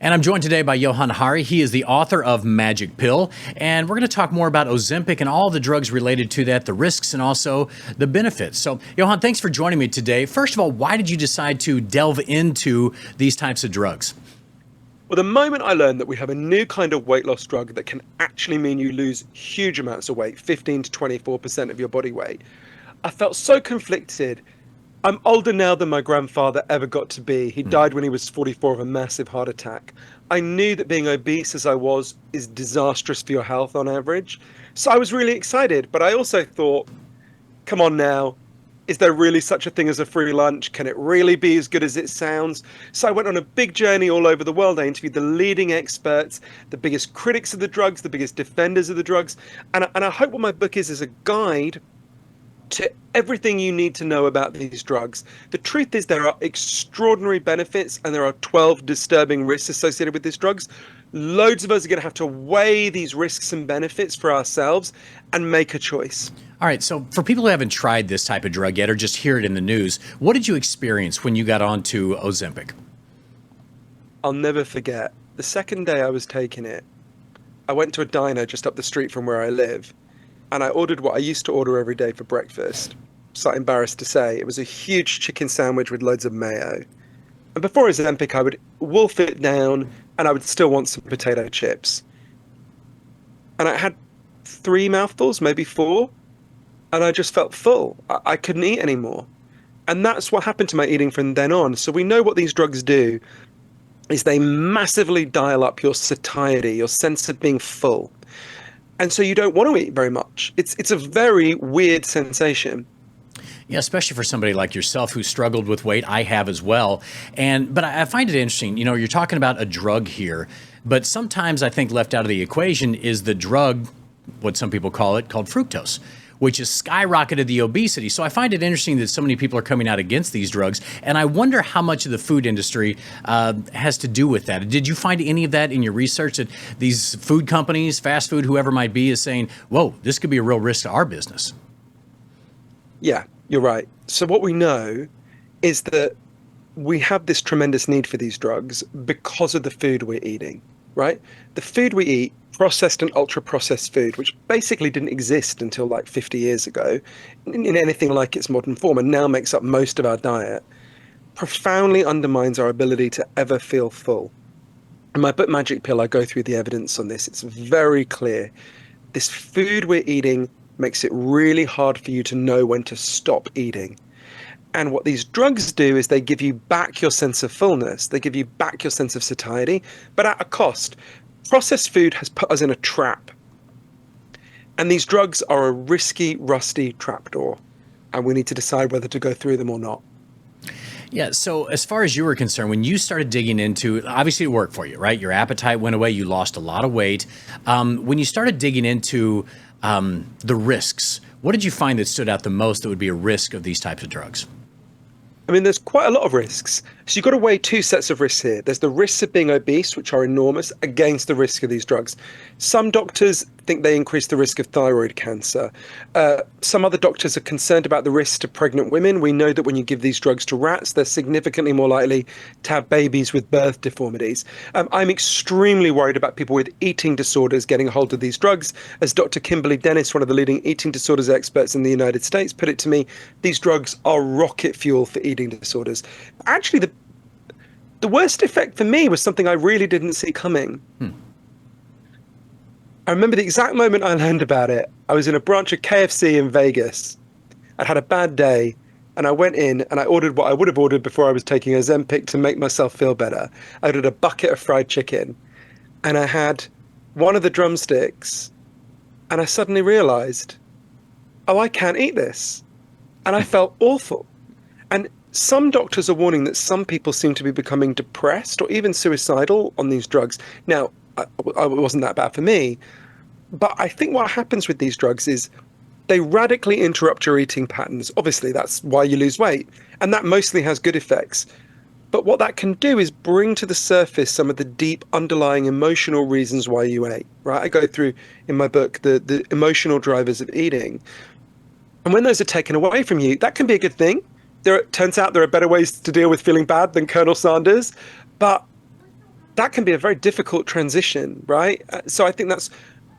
And I'm joined today by Johann Hari. He is the author of Magic Pill. And we're going to talk more about Ozempic and all the drugs related to that, the risks and also the benefits. So, Johann, thanks for joining me today. First of all, why did you decide to delve into these types of drugs? Well, the moment I learned that we have a new kind of weight loss drug that can actually mean you lose huge amounts of weight, 15 to 24% of your body weight, I felt so conflicted. I'm older now than my grandfather ever got to be. He died when he was 44 of a massive heart attack. I knew that being obese as I was is disastrous for your health on average. So I was really excited, but I also thought, come on now. Is there really such a thing as a free lunch? Can it really be as good as it sounds? So I went on a big journey all over the world. I interviewed the leading experts, the biggest critics of the drugs, the biggest defenders of the drugs. And I hope what my book is a guide to everything you need to know about these drugs. The truth is there are extraordinary benefits and there are 12 disturbing risks associated with these drugs. Loads of us are going to have to weigh these risks and benefits for ourselves and make a choice. All right, so for people who haven't tried this type of drug yet or just hear it in the news, what did you experience when you got onto Ozempic? I'll never forget. The second day I was taking it, I went to a diner just up the street from where I live, and I ordered what I used to order every day for breakfast. Slightly embarrassed to say, it was a huge chicken sandwich with loads of mayo. And before Ozempic, I would wolf it down, and I would still want some potato chips. And I had 3 mouthfuls, maybe 4, and I just felt full. I couldn't eat anymore. And that's what happened to my eating from then on. So we know what these drugs do is they massively dial up your satiety, your sense of being full. And so you don't want to eat very much. It's a very weird sensation. Yeah, especially for somebody like yourself who struggled with weight. I have as well. But I find it interesting. You know, you're talking about a drug here, but sometimes I think left out of the equation is the drug, what some people call it, called fructose, which has skyrocketed the obesity. So I find it interesting that so many people are coming out against these drugs. And I wonder how much of the food industry has to do with that. Did you find any of that in your research, that these food companies, fast food, whoever might be, is saying, whoa, this could be a real risk to our business? Yeah, you're right. So what we know is that we have this tremendous need for these drugs because of the food we're eating, right? The food we eat, processed and ultra-processed food, which basically didn't exist until like 50 years ago in anything like its modern form and now makes up most of our diet, profoundly undermines our ability to ever feel full. In my book, Magic Pill, I go through the evidence on this. It's very clear. This food we're eating makes it really hard for you to know when to stop eating. And what these drugs do is they give you back your sense of fullness. They give you back your sense of satiety, but at a cost. Processed food has put us in a trap. And these drugs are a risky, rusty trapdoor. And we need to decide whether to go through them or not. Yeah, so as far as you were concerned, when you started digging into, obviously it worked for you, right? Your appetite went away, you lost a lot of weight. When you started digging into the risks, what did you find that stood out the most that would be a risk of these types of drugs? I mean, there's quite a lot of risks. So you've got to weigh 2 sets of risks here. There's the risks of being obese, which are enormous, against the risk of these drugs. Some doctors think they increase the risk of thyroid cancer. Some other doctors are concerned about the risks to pregnant women. We know that when you give these drugs to rats, they're significantly more likely to have babies with birth deformities. I'm extremely worried about people with eating disorders getting a hold of these drugs. As Dr. Kimberly Dennis, one of the leading eating disorders experts in the United States, put it to me, these drugs are rocket fuel for eating disorders. Actually, the worst effect for me was something I really didn't see coming. I remember the exact moment I learned about it. I was in a branch of KFC in Vegas. I'd had a bad day, and I went in and I ordered what I would have ordered before I was taking Ozempic to make myself feel better. I ordered a bucket of fried chicken, and I had one of the drumsticks, and I suddenly realized, oh, I can't eat this. And I felt awful. And some doctors are warning that some people seem to be becoming depressed or even suicidal on these drugs. Now, it wasn't that bad for me, but I think what happens with these drugs is they radically interrupt your eating patterns. Obviously, that's why you lose weight, and that mostly has good effects. But what that can do is bring to the surface some of the deep underlying emotional reasons why you ate, right? I go through in my book the emotional drivers of eating. And when those are taken away from you, that can be a good thing. Turns out there are better ways to deal with feeling bad than Colonel Sanders. But that can be a very difficult transition, right? So I think that's,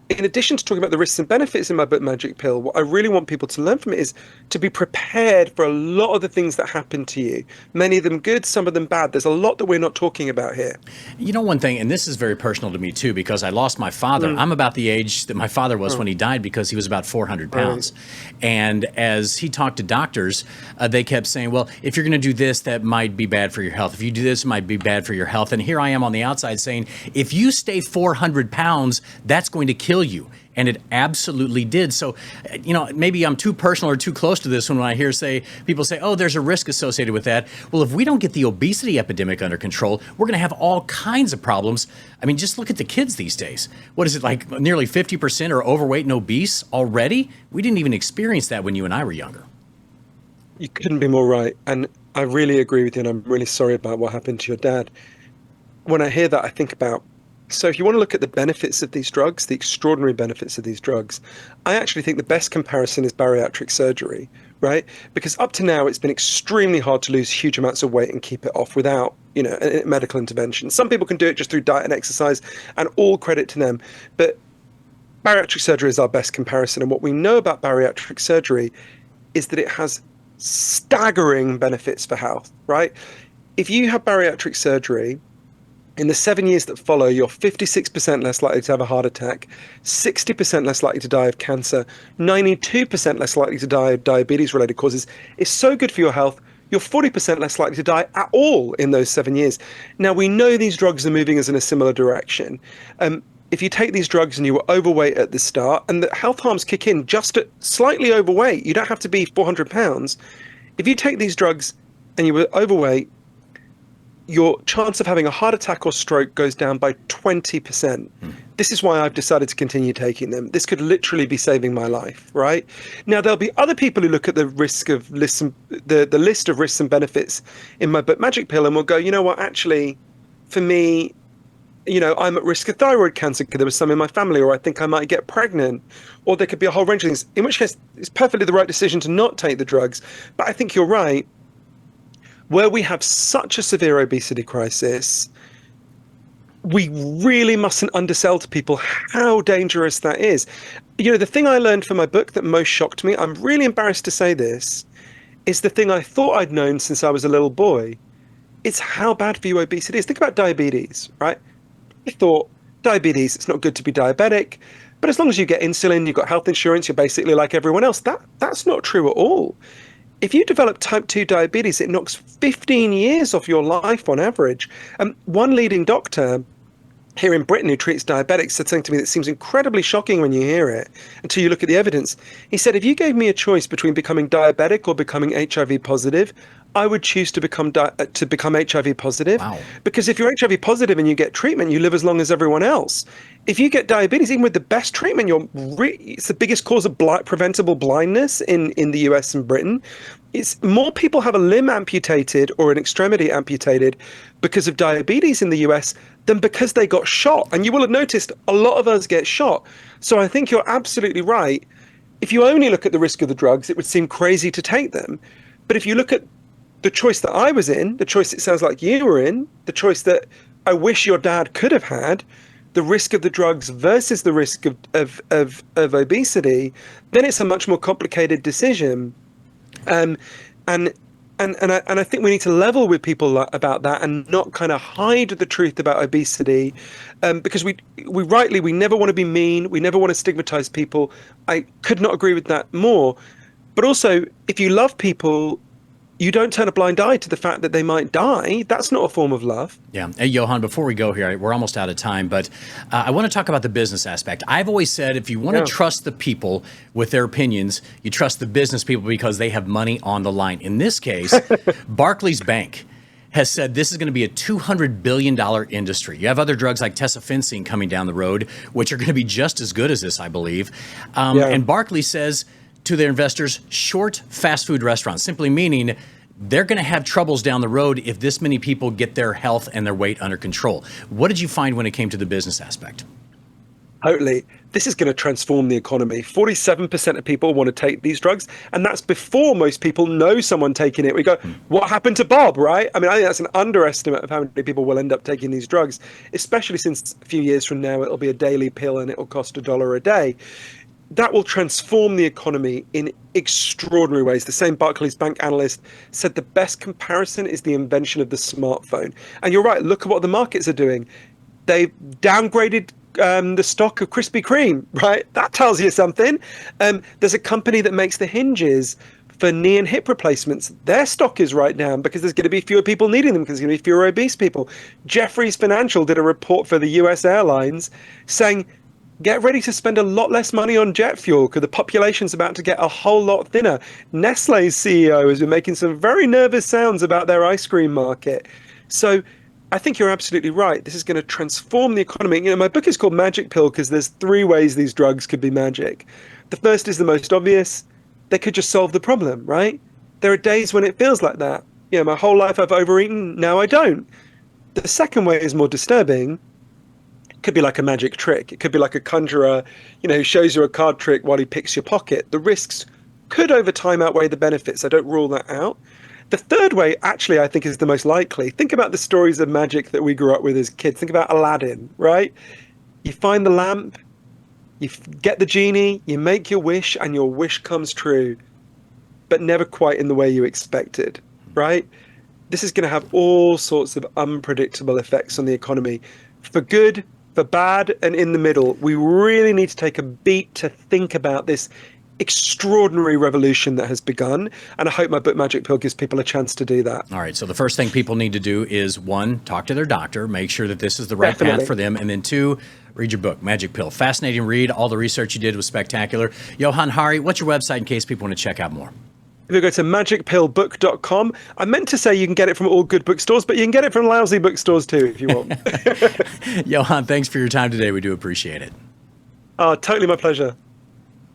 in addition to talking about the risks and benefits in my book Magic Pill, what I really want people to learn from it is to be prepared for a lot of the things that happen to you. Many of them good, some of them bad. There's a lot that we're not talking about here. You know, one thing, and this is very personal to me too, because I lost my father. I'm about the age that my father was when he died, because he was about 400 pounds. And as he talked to doctors, they kept saying, well, if you're going to do this, that might be bad for your health. If you do this, it might be bad for your health. And here I am on the outside saying, if you stay 400 pounds, that's going to kill you. And it absolutely did. So, you know, maybe I'm too personal or too close to this when I hear people say, oh, there's a risk associated with that. Well, if we don't get the obesity epidemic under control, we're going to have all kinds of problems. I mean, just look at the kids these days. What is it, like nearly 50% are overweight and obese already? We didn't even experience that when you and I were younger. You couldn't be more right. And I really agree with you. And I'm really sorry about what happened to your dad. When I hear that, I think about, so if you want to look at the benefits of these drugs, the extraordinary benefits of these drugs, I actually think the best comparison is bariatric surgery, right? Because up to now, it's been extremely hard to lose huge amounts of weight and keep it off without, you know, a medical intervention. Some people can do it just through diet and exercise, and all credit to them. But bariatric surgery is our best comparison. And what we know about bariatric surgery is that it has staggering benefits for health, right? If you have bariatric surgery, in the 7 years that follow, you're 56% less likely to have a heart attack, 60% less likely to die of cancer, 92% less likely to die of diabetes-related causes. It's so good for your health, you're 40% less likely to die at all in those 7 years. Now, we know these drugs are moving us in a similar direction. If you take these drugs and you were overweight at the start, and the health harms kick in just at slightly overweight, you don't have to be 400 pounds. If you take these drugs and you were overweight, your chance of having a heart attack or stroke goes down by 20%. This is why I've decided to continue taking them. This could literally be saving my life, right? Now, there'll be other people who look at the list of risks and benefits in my book Magic Pill and will go, you know what, actually, for me, you know, I'm at risk of thyroid cancer because there was some in my family, or I think I might get pregnant, or there could be a whole range of things, in which case it's perfectly the right decision to not take the drugs. But I think you're right. Where we have such a severe obesity crisis, we really mustn't undersell to people how dangerous that is. You know, the thing I learned from my book that most shocked me, I'm really embarrassed to say this, is the thing I thought I'd known since I was a little boy. It's how bad for you obesity is. Think about diabetes, right? I thought diabetes, it's not good to be diabetic, but as long as you get insulin, you've got health insurance, you're basically like everyone else. That's not true at all. If you develop type 2 diabetes, it knocks 15 years off your life on average. One leading doctor here in Britain who treats diabetics said something to me that seems incredibly shocking when you hear it until you look at the evidence. He said, if you gave me a choice between becoming diabetic or becoming HIV positive, I would choose to become HIV positive. Wow. Because if you're HIV positive and you get treatment, you live as long as everyone else. If you get diabetes, even with the best treatment, it's the biggest cause of preventable blindness in the US and Britain. It's more people have a limb amputated or an extremity amputated because of diabetes in the US than because they got shot. And you will have noticed a lot of us get shot. So I think you're absolutely right. If you only look at the risk of the drugs, it would seem crazy to take them. But if you look at the choice that I was in, the choice it sounds like you were in, the choice that I wish your dad could have had, the risk of the drugs versus the risk of obesity, then it's a much more complicated decision. And I think we need to level with people about that and not kind of hide the truth about obesity, because we never want to be mean. We never want to stigmatize people. I could not agree with that more. But also, if you love people, you don't turn a blind eye to the fact that they might die. That's not a form of love. Yeah. Hey, Johann, before we go here, we're almost out of time, but I want to talk about the business aspect. I've always said if you want to trust the people with their opinions, you trust the business people because they have money on the line. In this case, Barclays Bank has said this is going to be a $200 billion industry. You have other drugs like tesofensine coming down the road, which are going to be just as good as this, I believe. And Barclays says to their investors, short fast food restaurants, simply meaning they're going to have troubles down the road if this many people get their health and their weight under control. What did you find when it came to the business aspect? Totally. This is going to transform the economy. 47% of people want to take these drugs, and that's before most people know someone taking it. We go, what happened to Bob, right? I mean, I think that's an underestimate of how many people will end up taking these drugs, especially since a few years from now it'll be a daily pill and it'll cost $1 a day. That will transform the economy in extraordinary ways. The same Barclays Bank analyst said the best comparison is the invention of the smartphone. And you're right, look at what the markets are doing. They've downgraded the stock of Krispy Kreme, right? That tells you something. There's a company that makes the hinges for knee and hip replacements. Their stock is right down because there's going to be fewer people needing them because there's going to be fewer obese people. Jefferies Financial did a report for the US airlines saying, get ready to spend a lot less money on jet fuel because the population's about to get a whole lot thinner. Nestle's CEO has been making some very nervous sounds about their ice cream market. So I think you're absolutely right. This is going to transform the economy. You know, my book is called Magic Pill because there's 3 ways these drugs could be magic. The first is the most obvious. They could just solve the problem, right? There are days when it feels like that. You know, my whole life I've overeaten, now I don't. The second way is more disturbing. It could be like a magic trick. It could be like a conjurer, you know, who shows you a card trick while he picks your pocket. The risks could over time outweigh the benefits. I don't rule that out. The third way, actually, I think is the most likely. Think about the stories of magic that we grew up with as kids. Think about Aladdin, right? You find the lamp, you get the genie, you make your wish, and your wish comes true, but never quite in the way you expected, right? This is going to have all sorts of unpredictable effects on the economy, for good, for bad, and in the middle. We really need to take a beat to think about this extraordinary revolution that has begun, and I hope my book Magic Pill gives people a chance to do that. All right, so the first thing people need to do is 1, talk to their doctor, make sure that this is the right path for them, and then 2, read your book, Magic Pill. Fascinating read. All the research you did was spectacular. Johann Hari, what's your website in case people want to check out more? If you go to magicpillbook.com, I meant to say you can get it from all good bookstores, but you can get it from lousy bookstores too if you want. Johann, thanks for your time today. We do appreciate it. Totally my pleasure.